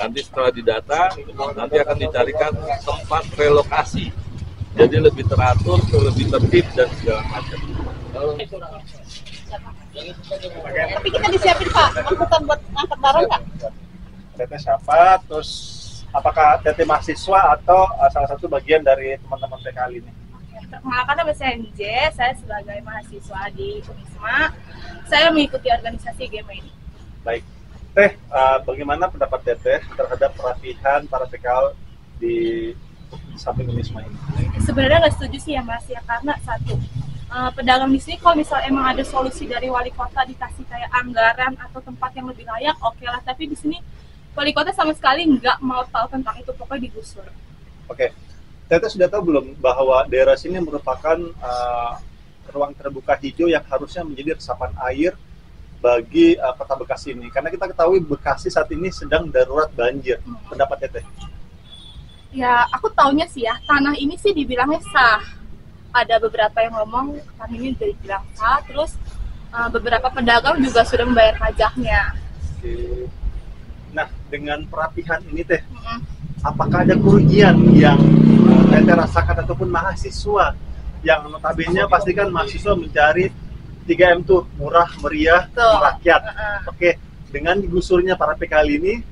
Nanti setelah didata, nanti akan dicarikan tempat relokasi. Jadi lebih teratur, lebih tertib dan segala macam. Tapi kita disiapin Pak, angkutan buat ngangkat barang nggak? Teteh siapa? Terus apakah teteh mahasiswa atau salah satu bagian dari teman-teman PKL ini? Perkenalkan, nama saya NJ, saya sebagai mahasiswa di Unisma. Saya mengikuti organisasi GEMA ini. Baik, Teh, bagaimana pendapat Teteh terhadap perapihan para PKL di samping Unisma ini? Sebenarnya nggak setuju sih ya Mas ya, karena satu, pedagang di sini kalau misalnya emang ada solusi dari wali kota dikasih kayak anggaran atau tempat yang lebih layak, oke lah. Tapi di sini wali kota sama sekali nggak mau tahu tentang itu, pokoknya digusur. Oke, Teteh sudah tahu belum bahwa daerah sini merupakan ruang terbuka hijau yang harusnya menjadi resapan air bagi kota Bekasi ini? Karena kita ketahui Bekasi saat ini sedang darurat banjir. Pendapat Teteh? Ya, aku taunya sih ya, tanah ini sih dibilangnya sah. Ada beberapa yang ngomong tanah ini dibilang sah, terus beberapa pedagang juga sudah membayar pajaknya. Oke. Nah, dengan perapihan ini Teh, apakah ada kerugian yang Teteh rasakan ataupun mahasiswa yang notabene pasti kan mahasiswa mencari 3M tuh, murah, meriah, merakyat. Oke, dengan digusurnya para PKL ini,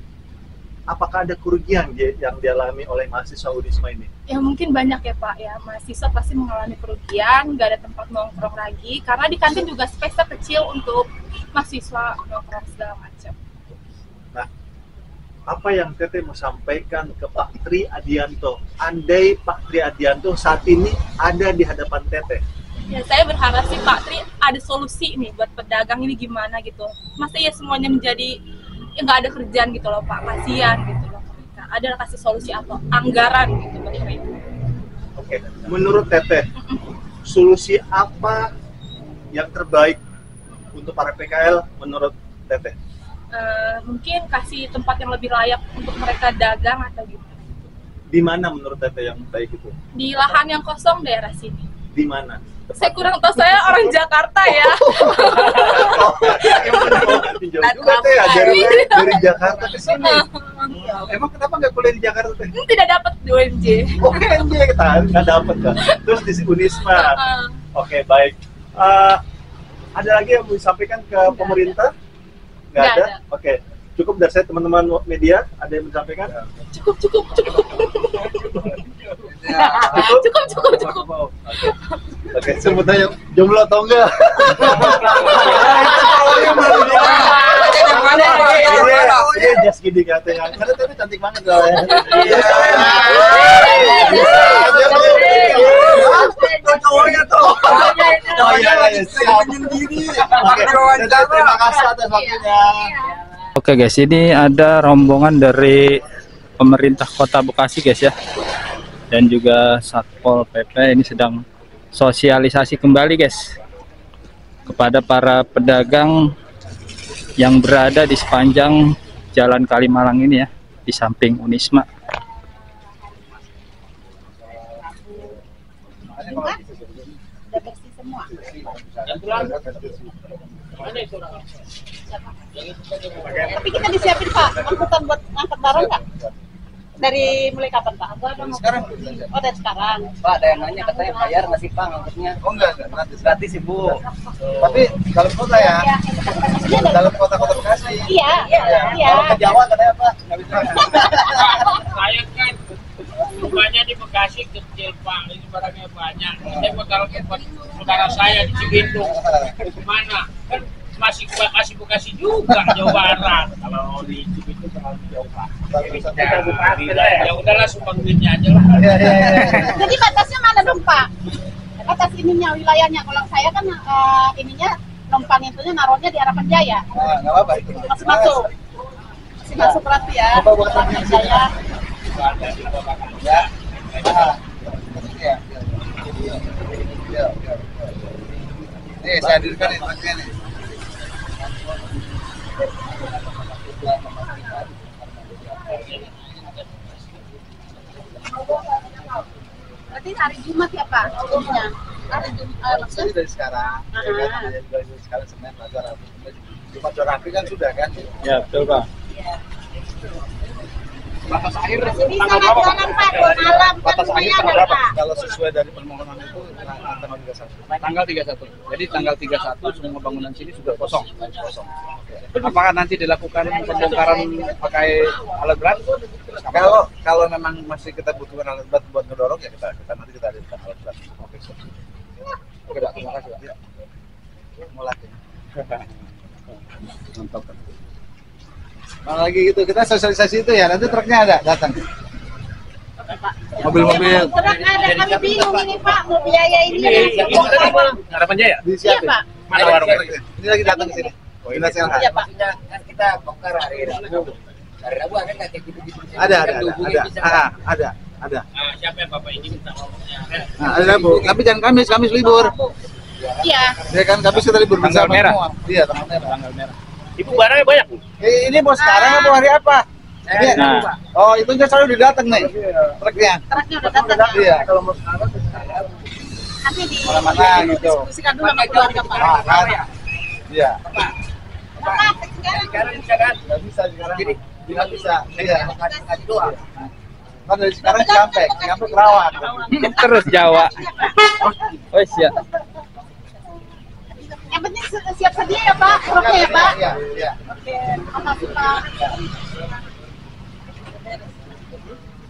apakah ada kerugian yang dialami oleh mahasiswa Unisma ini? Ya mungkin banyak ya Pak ya, mahasiswa pasti mengalami kerugian, nggak ada tempat nongkrong lagi, karena di kantin juga space kecil untuk mahasiswa nongkrong segala macam. Nah, apa yang Teteh mau sampaikan ke Pak Tri Adianto? Andai Pak Tri Adianto saat ini ada di hadapan Teteh. Ya saya berharap sih Pak Tri ada solusi nih buat pedagang ini gimana gitu. Masa ya semuanya menjadi ya nggak ada kerjaan gitu loh Pak, kasihan gitu loh mereka. Ada kasih solusi atau anggaran gitu buat mereka. Oke, menurut Teteh, solusi apa yang terbaik untuk para PKL menurut Teteh? Mungkin kasih tempat yang lebih layak untuk mereka dagang atau gimana. Di mana menurut Teteh yang baik itu? Di lahan yang kosong daerah sini. Di mana? Saya kurang tahu, saya orang Jakarta ya. Juga Teh ya, dari Jakarta ke sini. Emang kenapa nggak kuliah di Jakarta Teh? Tidak dapat di UNJ. Oke, UNJ kita nggak dapat kan. Terus di Unisma. Oke, baik. Ada lagi yang mau disampaikan ke pemerintah? Nggak ada? Oke. Cukup dari saya, teman-teman media, ada yang menyampaikan? Cukup. Oke, sebut aja jomblo atau enggak? Ini just kidding katanya. Karena tadi cantik banget soalnya. Cowoknya tuh. Oh iya, terima kasih atas waktunya. Oke guys, ini ada rombongan dari pemerintah Kota Bekasi guys ya, dan juga Satpol PP ini sedang sosialisasi kembali guys kepada para pedagang yang berada di sepanjang Jalan Kalimalang ini ya, di samping Unisma. Tapi kita disiapin Pak, angkutan buat ngangkat barang nggak? Dari mulai kapan Pak? Sekarang. Oh, dari sekarang. Pak, ada yang nanya katanya bayar nggak sih Pak ngangkutnya? Oh enggak, gratis. Gratis Ibu. Tapi dalam kota ya? Dalam kota-kota Bekasi. Iya. Kalau ke Jawa katanya Pak nggak bisa. Saya kan rumahnya di Bekasi kecil Pak, ini barangnya banyak. Saya mau taruh tempat saudara saya di Cibitung. Kemana? Kan masih Bekasi juga, Jawa Barat. Kalau di Cibitung terlalu jauh Pak. Ya udahlah, sumbang duitnya aja lah. Jadi batasnya mana dong Pak? Batas ininya, wilayahnya. Kalau saya kan ininya numpang itunya naruhnya di Harapan Jaya. Nggak apa-apa itu. Masih masuk berarti ya. Harapan Jaya. Ya. Nih saya hadirkan nih truknya nih. Berarti hari Jumat ya Pak? Ininya. Hari Jumat. Maksudnya dari sekarang. Dari sekarang Senin, Selasa, Rabu, Jumat, Rabu kan sudah kan? Ya betul Pak. batas akhir Masih bisa tanggal nggak berapa? jualan Pak, dua malam kan Batas akhir lumayan tanggal berapa? Pak. Kalau sesuai dari permohonan itu tanggal 31. Tanggal 31. Jadi tanggal 31 semua bangunan sini sudah kosong. Apakah nanti dilakukan pembongkaran pakai alat berat? Kalau memang masih kita butuhkan alat berat buat ngedorong ya kita nanti kita ada alat berat. Oke, Pak. Terima kasih, Pak. Mulai. Mantap, Pak. Nah, lagi gitu kita sosialisasi itu ya nanti truknya ada datang. Mobil-mobil Terus ada kami bingung ini Pak, mau biaya ini. Ini tadi mana? Harapan Jaya? Iya disiapin. Pak. Mana warungnya? Ini lagi datang ke sini. Oh, ini hasil Iya Pak. Kan kita bongkar hari Rabu. Hari Rabu ada nggak kayak gitu-gitu? ada. Ada. Ada. Siapa yang Bapak ini minta ngomongnya? Nah, ada Bu. Tapi jangan Kamis libur. Iya. Ya kan Kamis kita libur Tanggal bersama merah. semua. Iya, tanggal merah. Ibu barangnya banyak, Bu. Ini mau sekarang apa hari apa? Ini- Nah. Oh, itu aja selalu didatang nih. Truknya. Truknya udah datang. Iya. Nanti di Mana-mana gitu. diskusikan dulu sama keluarga Pak. Ah, kan? Iya. Bapak, sekarang Nggak bisa sekarang. Nggak bisa. Iya. Kan dari sekarang Cikampek Kerawang. Terus Jawa. Oh siap. yang penting siap sedia ya Pak, truknya ya Pak. Iya, iya. Oke, makasih Pak.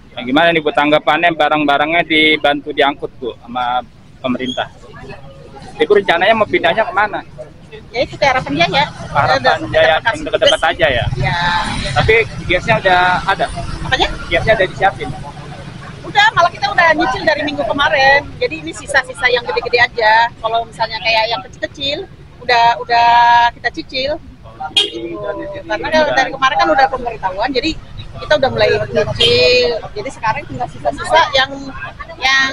Nah, gimana nih Bu tanggapannya barang-barangnya dibantu diangkut Bu sama pemerintah? Ibu rencananya mau pindahnya kemana? Ya itu ke Harapan Jaya. Harapan Jaya yang dekat-dekat aja ya. Ya. Tapi gasnya udah ada. Apanya? Gasnya udah disiapin. Udah, malah kita udah nyicil dari minggu kemarin. Jadi ini sisa-sisa yang gede-gede aja. Kalau misalnya kayak yang kecil-kecil, udah kita cicil. Karena dari kemarin kan udah pemberitahuan, jadi kita udah mulai nyicil. Jadi sekarang tinggal sisa-sisa yang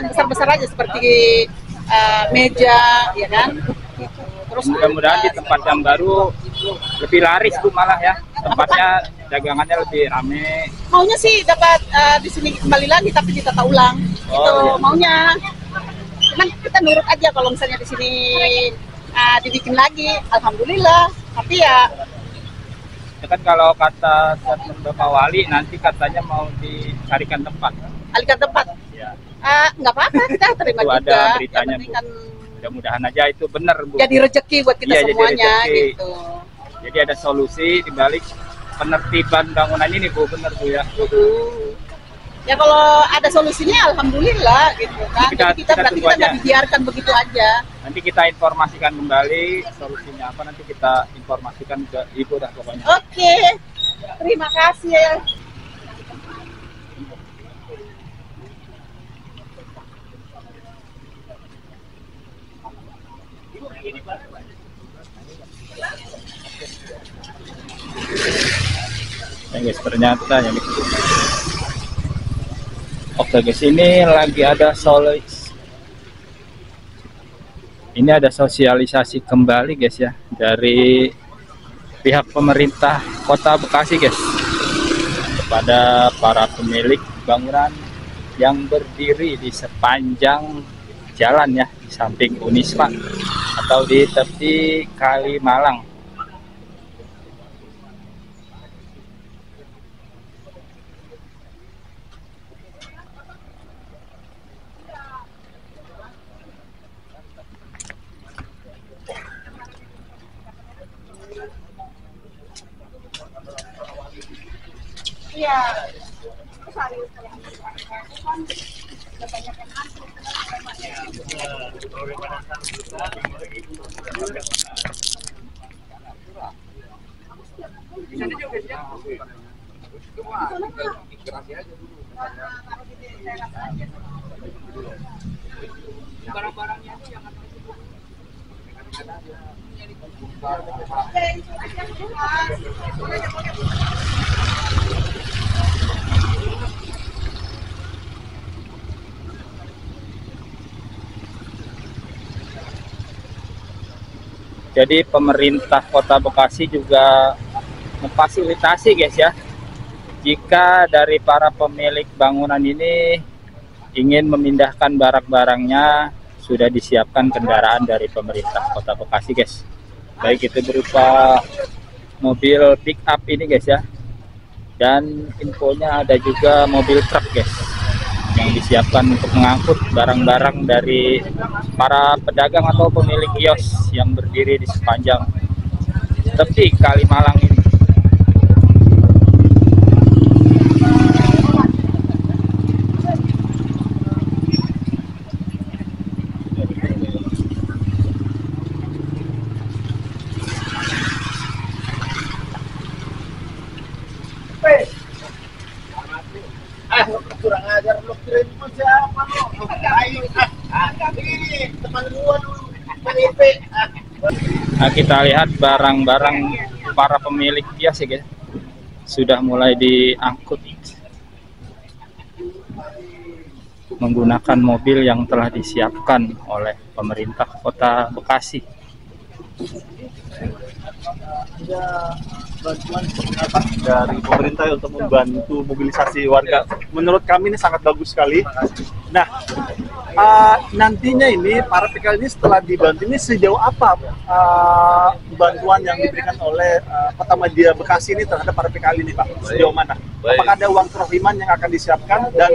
besar-besar aja seperti meja, ya kan. Terus Mudah-mudahan di tempat yang baru lebih laris Bu malah ya. Tempatnya dagangannya lebih rame. maunya sih dapat di sini kembali lagi tapi ditata ulang. Oh, Itu iya. maunya. Cuman kita nurut aja kalau misalnya di sini dibikin lagi, alhamdulillah. Tapi ya Ya kan kalau kata statement Bapak Wali nanti katanya mau dicarikan tempat. alihkan tempat. Ya, Nggak apa-apa, kita terima Itu juga. ada beritanya, Yang penting Bu. kan mudah-mudahan aja itu benar Bu. jadi rezeki buat kita Iya, jadi semuanya rezeki. gitu. Jadi ada solusi di balik penertiban bangunan ini Bu, benar Bu ya. Ya kalau ada solusinya alhamdulillah gitu kan. Kita- Jadi kita kita berarti tunggu kita aja. nggak dibiarkan begitu aja. Nanti kita informasikan kembali solusinya apa, nanti kita informasikan ke Ibu dah pokoknya. Oke. Terima kasih ya. Ya guys, ternyata ya guys. Oke guys, ini lagi ada ini ada sosialisasi kembali guys ya dari pihak pemerintah Kota Bekasi guys kepada para pemilik bangunan yang berdiri di sepanjang jalan ya di samping Unisma atau di tepi Kalimalang. Iya. Jadi pemerintah Kota Bekasi juga memfasilitasi guys ya. Jika dari para pemilik bangunan ini ingin memindahkan barang-barangnya, sudah disiapkan kendaraan dari pemerintah Kota Bekasi guys. Baik itu berupa mobil pick up ini guys ya. Dan infonya ada juga mobil truk guys yang disiapkan untuk mengangkut barang-barang dari para pedagang atau pemilik kios yang berdiri di sepanjang tepi Kalimalang ini. Kurang ajar lu, kirain lu siapa lu? Ayo, ini teman gua dulu, PDP. Nah, kita lihat barang-barang para pemilik kios ya guys, sudah mulai diangkut menggunakan mobil yang telah disiapkan oleh pemerintah Kota Bekasi. Bantuan dari pemerintah untuk membantu mobilisasi warga. Menurut kami ini sangat bagus sekali. Nah, nantinya ini para PKL ini setelah dibantu ini sejauh apa bantuan yang diberikan oleh Kota Media Bekasi ini terhadap para PKL ini, Pak? Sejauh mana? Apakah ada uang kerohiman yang akan disiapkan dan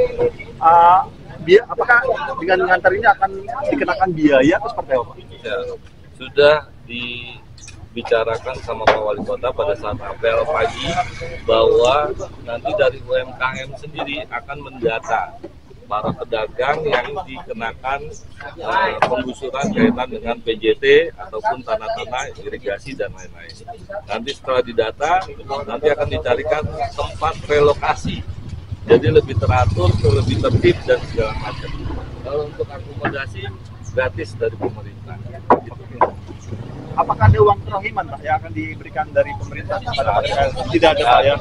apakah dengan mengantar ini akan dikenakan biaya atau seperti apa, Pak? Ya, sudah dibicarakan sama Pak Wali Kota pada saat apel pagi bahwa nanti dari UMKM sendiri akan mendata para pedagang yang dikenakan penggusuran kaitan dengan PJT ataupun tanah-tanah irigasi dan lain-lain. Nanti setelah didata, nanti akan dicarikan tempat relokasi. Jadi lebih teratur, lebih tertib dan segala macam. Kalau untuk akomodasi gratis dari pemerintah. Apakah ada uang kerohiman, Pak, yang akan diberikan dari pemerintah kepada PKL? Tidak ada, Pak, ya.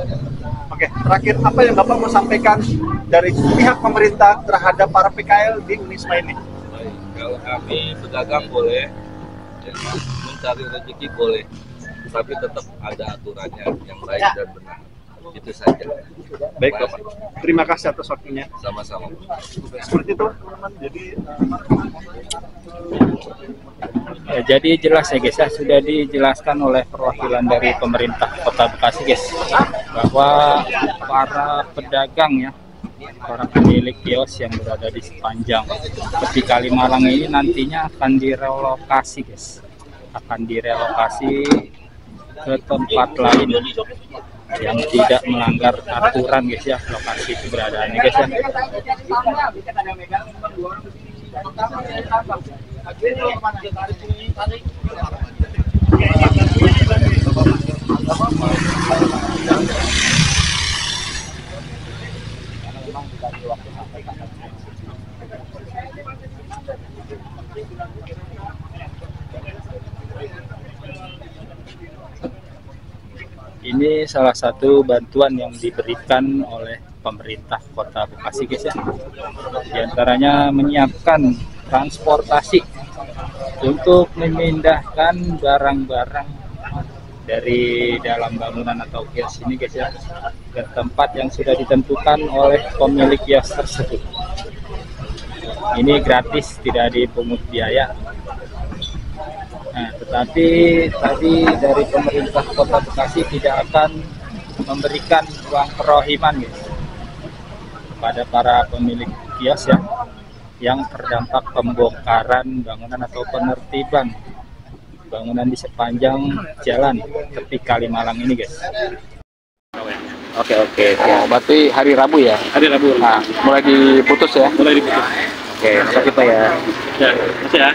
Oke, terakhir apa yang Bapak mau sampaikan dari pihak pemerintah terhadap para PKL di Unisma ini? Baik, kalau kami pedagang boleh, ya, mencari rezeki boleh, tapi tetap ada aturannya yang baik dan benar. Itu saja. Baik, Bapak. Terima kasih atas waktunya. Sama-sama. Seperti itu, teman-teman. Jadi jelas ya guys ya, sudah dijelaskan oleh perwakilan dari pemerintah Kota Bekasi guys, bahwa para pedagang ya, para pemilik kios yang berada di sepanjang tepi Kalimalang ini nantinya akan direlokasi guys, akan direlokasi ke tempat lain yang tidak melanggar aturan guys ya, lokasi keberadaannya guys ya. Ini salah satu bantuan yang diberikan oleh pemerintah Kota Bekasi guys ya. Di antaranya menyiapkan transportasi untuk memindahkan barang-barang dari dalam bangunan atau kios ini guys ya, ke tempat yang sudah ditentukan oleh pemilik kios tersebut. Ini gratis, tidak dipungut biaya. Nah, tetapi tadi dari pemerintah Kota Bekasi tidak akan memberikan uang kerohiman guys kepada para pemilik kios ya, yang terdampak pembongkaran bangunan atau penertiban bangunan di sepanjang jalan tepi Kalimalang ini guys. Oke. Ya, berarti hari Rabu ya? Hari Rabu. Nah, mulai diputus ya? Mulai diputus. Oke, makasih Pak ya. Ya, makasih ya.